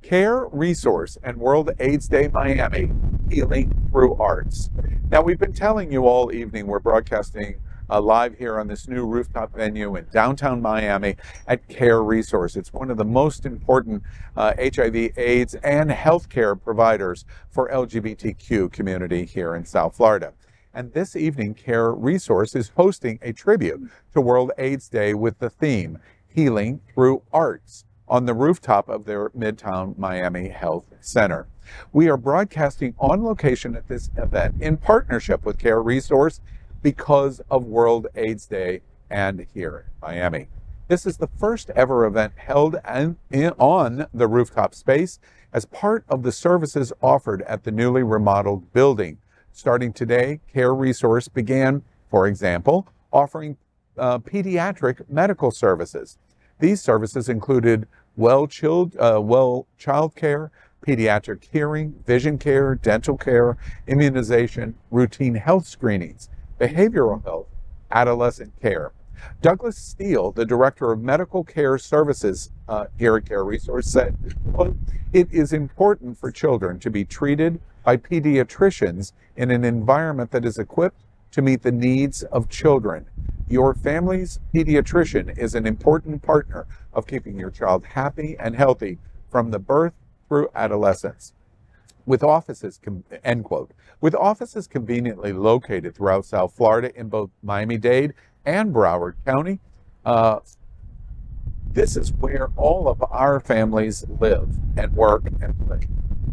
Care Resource and World AIDS Day Miami, Healing Through Arts. Now, we've been telling you all evening we're broadcasting live here on this new rooftop venue in downtown Miami at Care Resource. It's one of the most important HIV, AIDS, and healthcare providers for LGBTQ community here in South Florida. And this evening, Care Resource is hosting a tribute to World AIDS Day with the theme, Healing Through Arts, on the rooftop of their Midtown Miami Health Center. We are broadcasting on location at this event in partnership with Care Resource because of World AIDS Day and here in Miami. This is the first ever event held on the rooftop space as part of the services offered at the newly remodeled building. Starting today, Care Resource began, for example, offering pediatric medical services. These services included child care, pediatric hearing, vision care, dental care, immunization, routine health screenings, behavioral health, adolescent care. Douglas Steele, the director of medical care services here at Care Resource, said, quote, "It is important for children to be treated by pediatricians in an environment that is equipped to meet the needs of children. Your family's pediatrician is an important partner of keeping your child happy and healthy from the birth through adolescence." With offices, end quote. With offices conveniently located throughout South Florida in both Miami-Dade and Broward County, this is where all of our families live and work and play.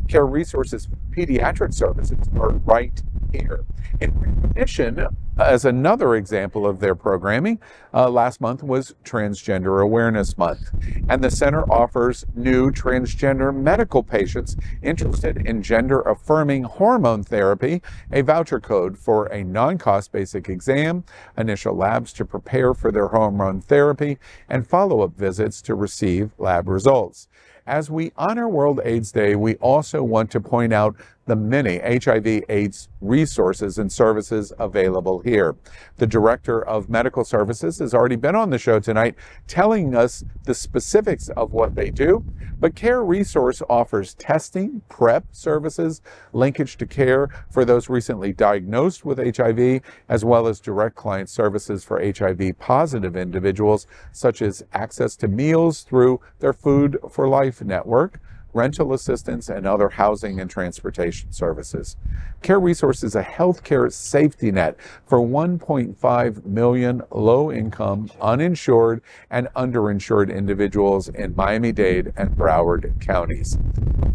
Care Resources pediatric services are right here. In recognition, as another example of their programming, last month was Transgender Awareness Month, and the center offers new transgender medical patients interested in gender-affirming hormone therapy a voucher code for a non-cost basic exam, initial labs to prepare for their hormone therapy, and follow-up visits to receive lab results. As we honor World AIDS Day, we also want to point out the many HIV/AIDS resources and services available here. The Director of Medical Services has already been on the show tonight telling us the specifics of what they do, but Care Resource offers testing, PrEP services, linkage to care for those recently diagnosed with HIV, as well as direct client services for HIV-positive individuals, such as access to meals through their Food for Life network, rental assistance, and other housing and transportation services. Care Resource is a healthcare safety net for 1.5 million low-income, uninsured, and underinsured individuals in Miami-Dade and Broward counties.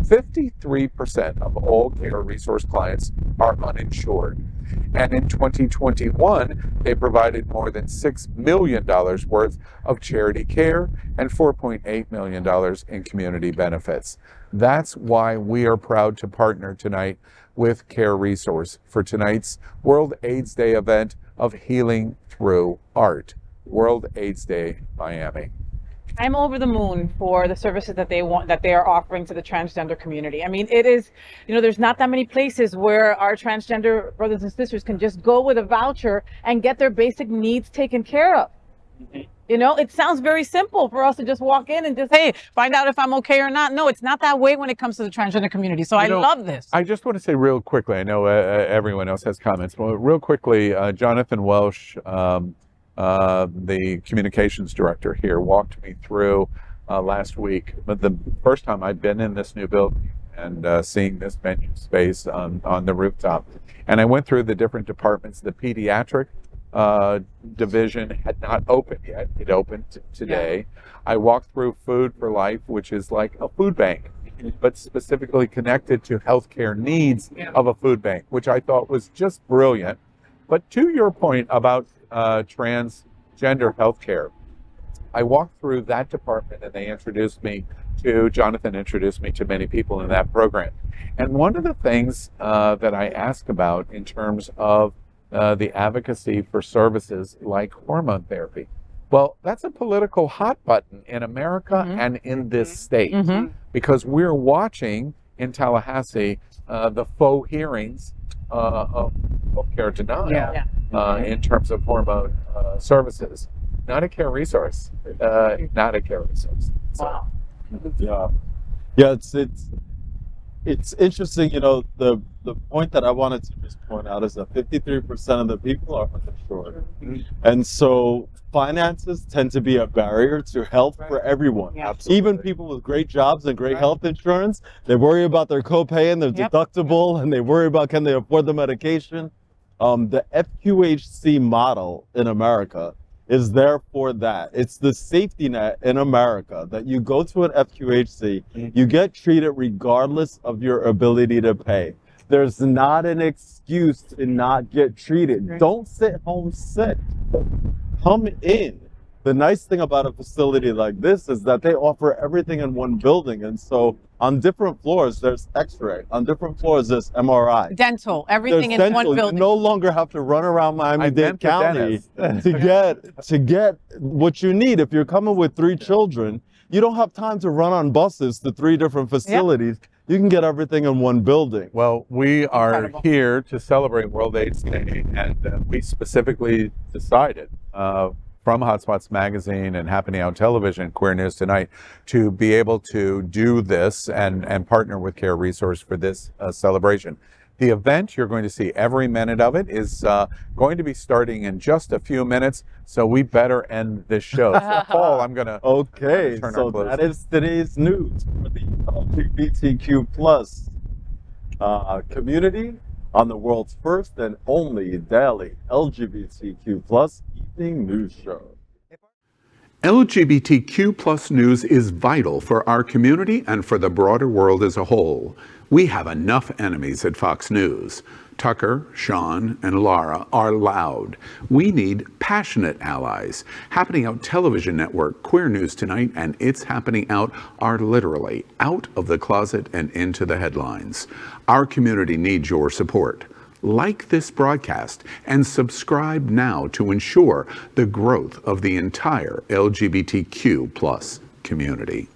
53% of all Care Resource clients are uninsured. And in 2021, they provided more than $6 million worth of charity care and $4.8 million in community benefits. That's why we are proud to partner tonight with Care Resource for tonight's World AIDS Day event of Healing Through Art. World AIDS Day Miami. I'm over the moon for the services that they are offering to the transgender community. I mean, it is, there's not that many places where our transgender brothers and sisters can just go with a voucher and get their basic needs taken care of. It sounds very simple for us to just walk in and just, hey, find out if I'm okay or not. No, it's not that way when it comes to the transgender community. So I love this. I just want to say real quickly, I know everyone else has comments, but real quickly, Jonathan Welsh, the communications director here, walked me through last week, but the first time I'd been in this new building and seeing this venue space on the rooftop. And I went through the different departments. The pediatric division had not opened yet. It opened today. Yeah. I walked through Food for Life, which is like a food bank, but specifically connected to healthcare needs of a food bank, which I thought was just brilliant. But to your point about transgender healthcare, I walked through that department and Jonathan introduced me to many people in that program. And one of the things that I asked about in terms of the advocacy for services like hormone therapy, well, that's a political hot button in America and in this state, because we're watching in Tallahassee the faux hearings of healthcare denial in terms of hormone services. Not a Care Resource. Not a Care Resource. So, wow. Yeah, it's interesting, the point that I wanted to just point out is that 53% of the people are uninsured. And so finances tend to be a barrier to health for everyone. Yeah. Even people with great jobs and great health insurance, they worry about their copay and their Yep. deductible, and they worry about can they afford the medication. The FQHC model in America is there for that. It's the safety net in America that you go to an FQHC, you get treated regardless of your ability to pay. There's not an excuse to not get treated. Right. Don't sit home sick. Come in. The nice thing about a facility like this is that they offer everything in one building. And so on different floors, there's X-ray. On different floors, there's MRI. Dental, everything There's in one dental. building. You no longer have to run around Miami-Dade been to County dentists. to get what you need. If you're coming with 3 children, you don't have time to run on buses to 3 different facilities. You can get everything in one building. Well, we are Incredible. here to celebrate World AIDS Day, and we specifically decided from Hotspots Magazine and Happening Out Television, Queer News Tonight, to be able to do this and partner with Care Resource for this celebration. The event, you're going to see every minute of it, is going to be starting in just a few minutes, so we better end this show. So, Paul, I'm going to Okay, turn so our clothes. that is today's news for the LGBTQ plus community on the world's first and only daily LGBTQ plus evening news show. LGBTQ plus news is vital for our community and for the broader world as a whole. We have enough enemies at Fox News. Tucker, Sean, and Laura are loud. We need passionate allies. Happening Out Television Network, Queer News Tonight, and It's Happening Out are literally out of the closet and into the headlines. Our community needs your support. Like this broadcast and subscribe now to ensure the growth of the entire LGBTQ plus community.